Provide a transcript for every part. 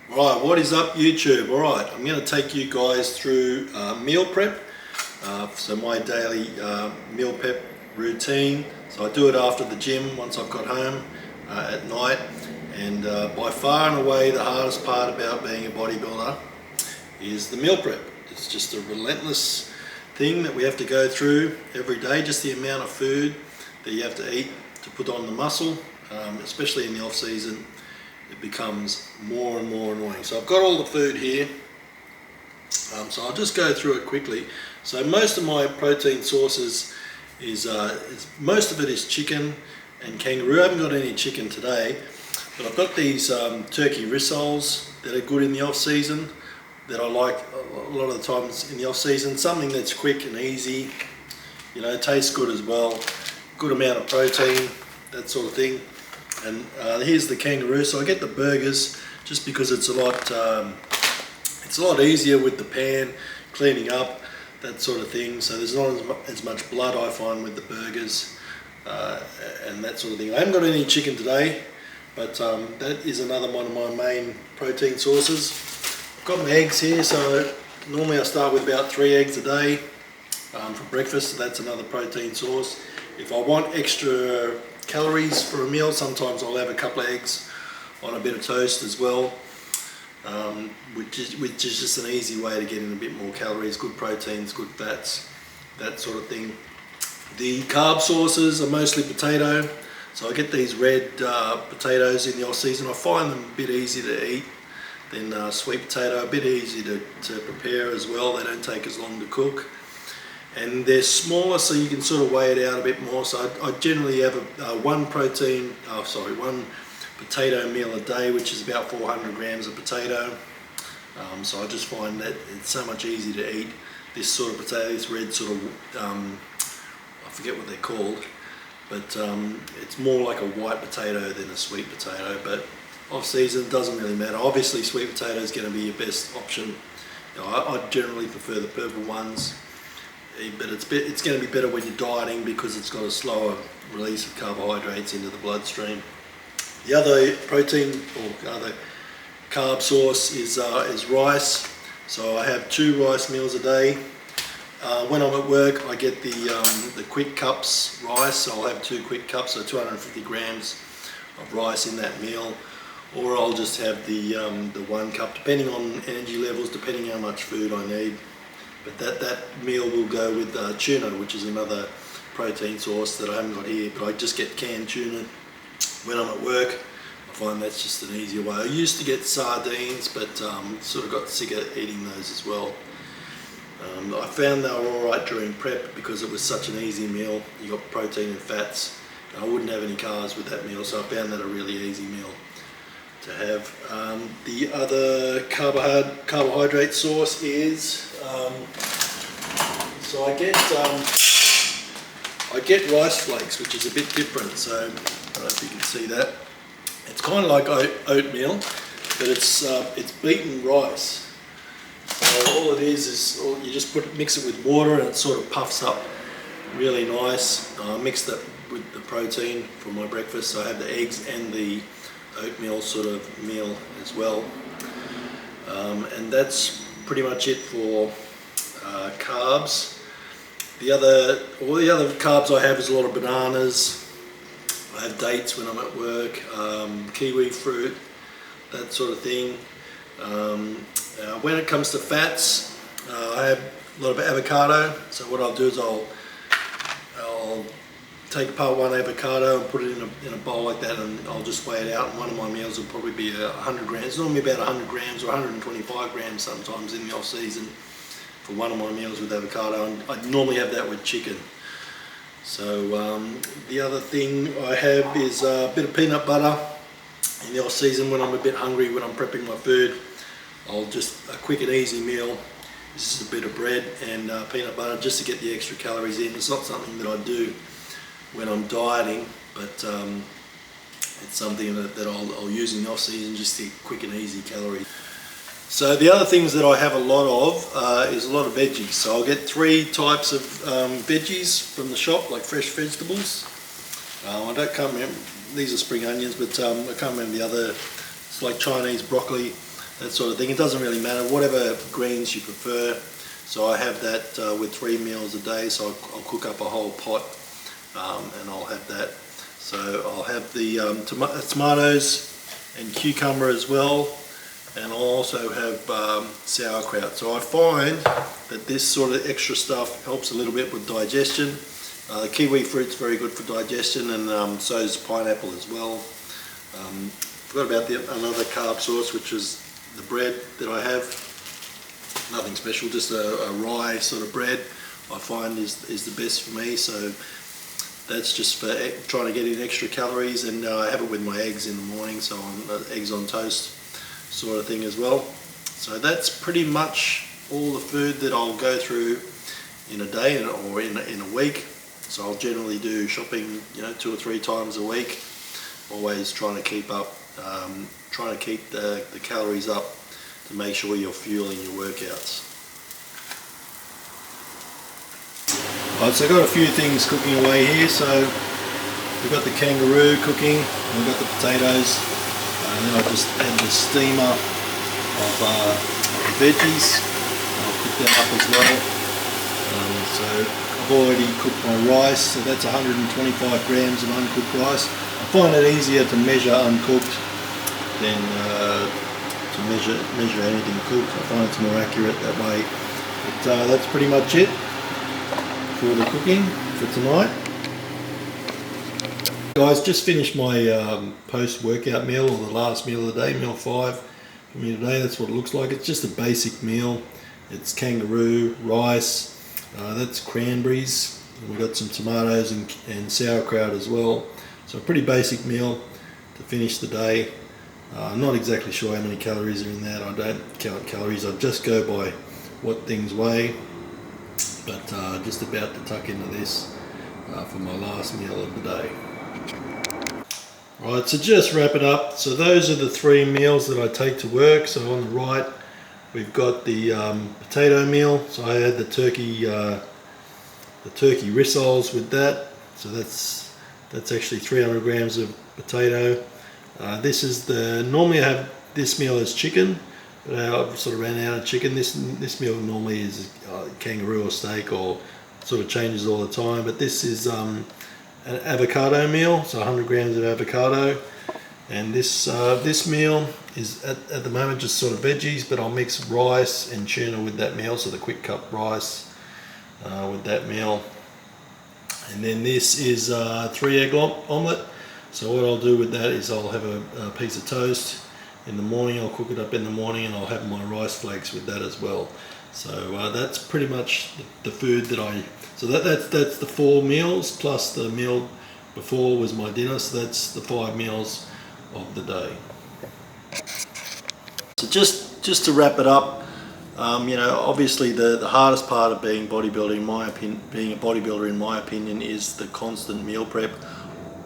Right, what is up YouTube? Alright, I'm going to take you guys through meal prep. So my daily meal prep routine. So I do it after the gym once I've got home at night. And by far and away the hardest part about being a bodybuilder is the meal prep. It's just a relentless thing that we have to go through every day, just the amount of food that you have to eat to put on the muscle, especially in the off season. It becomes more and more annoying. So I've got all the food here, so I'll just go through it quickly. So most of my protein sources is most of it is chicken and kangaroo. I haven't got any chicken today, but I've got these turkey rissoles that are good in the off season, that I like a lot of the times in the off season. Something that's quick and easy, you know, tastes good as well, good amount of protein, that sort of thing. And here's the kangaroo. So I get the burgers just because it's a lot easier with the pan, cleaning up, that sort of thing. So there's not as much blood, I find, with the burgers and that sort of thing. I haven't got any chicken today, but that is another one of my main protein sources. I've got my eggs here, so normally I start with about 3 eggs a day for breakfast, so that's another protein source. If I want extra calories for a meal, sometimes I'll have a couple of eggs on a bit of toast as well, which is just an easy way to get in a bit more calories, good proteins, good fats, that sort of thing. The carb sources are mostly potato, so I get these red potatoes in the off season. I find them a bit easy to eat than sweet potato, a bit easy to prepare as well. They don't take as long to cook. And they're smaller, so you can sort of weigh it out a bit more. So I generally have one potato meal a day, which is about 400 grams of potato. So I just find that it's so much easier to eat this sort of potato, this red sort of, I forget what they're called, but it's more like a white potato than a sweet potato. But off season, doesn't really matter. Obviously sweet potato is going to be your best option. You know, I generally prefer the purple ones, but it's going to be better when you're dieting because it's got a slower release of carbohydrates into the bloodstream. The other protein or other carb source is rice. So I have 2 rice meals a day. When I'm at work, I get the quick cups rice. So I'll have 2 quick cups, so 250 grams of rice in that meal. Or I'll just have the 1 cup, depending on energy levels, depending how much food I need. But that meal will go with tuna, which is another protein source that I haven't got here, but I just get canned tuna when I'm at work. I find that's just an easier way. I used to get sardines, but sort of got sick of eating those as well. I found they were alright during prep because it was such an easy meal. You got protein and fats, and I wouldn't have any carbs with that meal, so I found that a really easy meal to have. The other carbohydrate source is so I get rice flakes, which is a bit different. So I don't know if you can see that. It's kind of like oatmeal, but it's beaten rice. So all it is you just mix it with water, and it sort of puffs up really nice. I mix that with the protein for my breakfast. So I have the eggs and the oatmeal sort of meal as well, and that's pretty much it for carbs. All the other carbs I have is a lot of bananas. I have dates when I'm at work, kiwi fruit, that sort of thing. When it comes to fats, I have a lot of avocado. So what I'll do is I'll take apart 1 avocado and put it in a bowl like that, and I'll just weigh it out. And one of my meals will probably be 100 grams, normally about 100 grams or 125 grams sometimes in the off season for one of my meals with avocado, and I normally have that with chicken. So the other thing I have is a bit of peanut butter in the off season when I'm a bit hungry, when I'm prepping my food. I'll just, a quick and easy meal. This is a bit of bread and peanut butter just to get the extra calories in. It's not something that I do when I'm dieting, but it's something that I'll use in the off season just to get quick and easy calories. So the other things that I have a lot of is a lot of veggies. So I'll get 3 types of veggies from the shop, like fresh vegetables. I can't remember, these are spring onions, but I can't remember the other. It's like Chinese broccoli, that sort of thing. It doesn't really matter, whatever greens you prefer. So I have that with 3 meals a day, so I'll cook up a whole pot and I'll have that. So I'll have the tomatoes and cucumber as well, and I'll also have sauerkraut. So I find that this sort of extra stuff helps a little bit with digestion. The kiwi fruit's very good for digestion, and so is pineapple as well. Forgot about another carb source, which is the bread that I have. Nothing special, just a rye sort of bread I find is the best for me. So that's just for trying to get in extra calories, and I have it with my eggs in the morning, so eggs on toast sort of thing as well. So that's pretty much all the food that I'll go through in a day or in a week. So I'll generally do shopping, 2 or 3 times a week. Always trying to keep up, trying to keep the calories up to make sure you're fueling your workouts. Alright, so I've got a few things cooking away here. So we've got the kangaroo cooking, we've got the potatoes, and then I'll just add the steamer of the veggies. I'll cook that up as well. So I've already cooked my rice, so that's 125 grams of uncooked rice. I find it easier to measure uncooked than to measure anything cooked. I find it's more accurate that way. But that's pretty much it for the cooking for tonight. Guys, just finished my post-workout meal, or the last meal of the day, meal 5 for me today. That's what it looks like. It's just a basic meal. It's kangaroo, rice, that's cranberries, and we've got some tomatoes and sauerkraut as well. So a pretty basic meal to finish the day. I'm not exactly sure how many calories are in that. I don't count calories, I just go by what things weigh. But just about to tuck into this for my last meal of the day. Right, so just wrap it up. So those are the 3 meals that I take to work. So on the right, we've got the potato meal. So I had the turkey rissoles with that. So that's actually 300 grams of potato. This is normally I have this meal as chicken, but I've sort of ran out of chicken. This meal normally is kangaroo or steak, or sort of changes all the time. But this is an avocado meal, so 100 grams of avocado. And this meal is at the moment just sort of veggies, but I'll mix rice and tuna with that meal, so the quick cup rice with that meal. And then this is 3 egg omelette. So what I'll do with that is I'll have a piece of toast in the morning. I'll cook it up in the morning, and I'll have my rice flakes with that as well. So that's pretty much the food that that's the 4 meals, plus the meal before was my dinner. So that's the 5 meals of the day. So just to wrap it up, obviously the hardest part of being a bodybuilder in my opinion is the constant meal prep.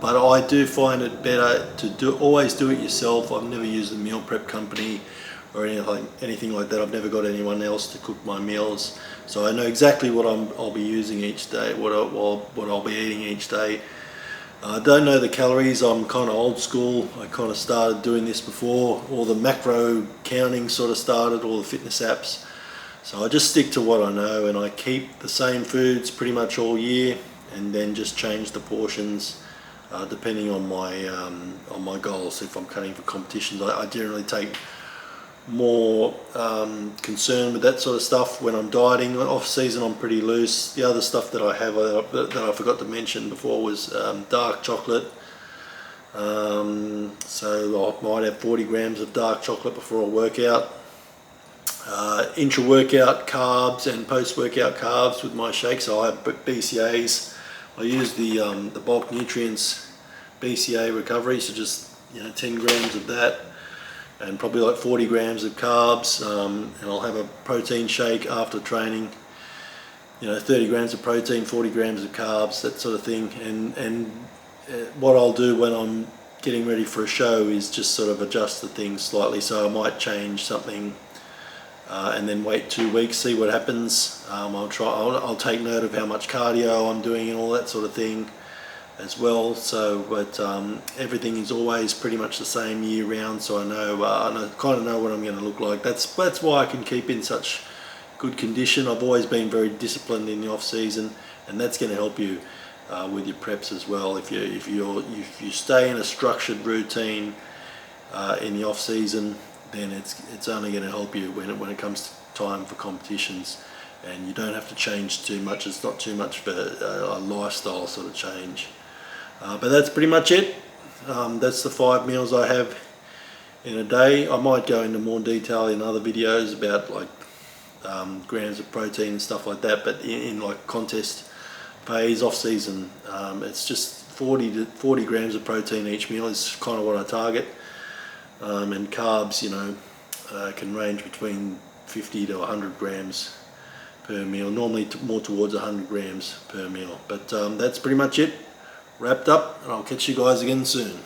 But I do find it better to always do it yourself. I've never used a meal prep company or anything like that. I've never got anyone else to cook my meals, so I know exactly what I'll be using each day, what I'll be eating each day. I don't know the calories. I'm kind of old school. I kind of started doing this before all the macro counting sort of started, all the fitness apps. So I just stick to what I know, and I keep the same foods pretty much all year, and then just change the portions depending on my goals. If I'm cutting for competitions, I generally take more concern with that sort of stuff when I'm dieting. Off season I'm pretty loose. The other stuff that I have that I forgot to mention before was dark chocolate. So I might have 40 grams of dark chocolate before a workout. Intra-workout carbs and post-workout carbs with my shakes. So I have BCAAs. I use the Bulk Nutrients BCA recovery, so just 10 grams of that, and probably like 40 grams of carbs, and I'll have a protein shake after training, 30 grams of protein, 40 grams of carbs, that sort of thing. And what I'll do when I'm getting ready for a show is just sort of adjust the things slightly. So I might change something and then wait 2 weeks, see what happens. I'll take note of how much cardio I'm doing and all that sort of thing. as well. So, but everything is always pretty much the same year round. So I know, I kind of know what I'm going to look like. That's why I can keep in such good condition. I've always been very disciplined in the off season, and that's going to help you with your preps as well. If you stay in a structured routine in the off season, then it's only going to help you when it comes to time for competitions, and you don't have to change too much. It's not too much for a lifestyle sort of change. But that's pretty much it. That's the 5 meals I have in a day. I might go into more detail in other videos about like grams of protein and stuff like that, but in like contest phase, off season, it's just 40 grams of protein each meal is kind of what I target, and carbs, you know, can range between 50 to 100 grams per meal, normally more towards 100 grams per meal. But that's pretty much it, wrapped up, and I'll catch you guys again soon.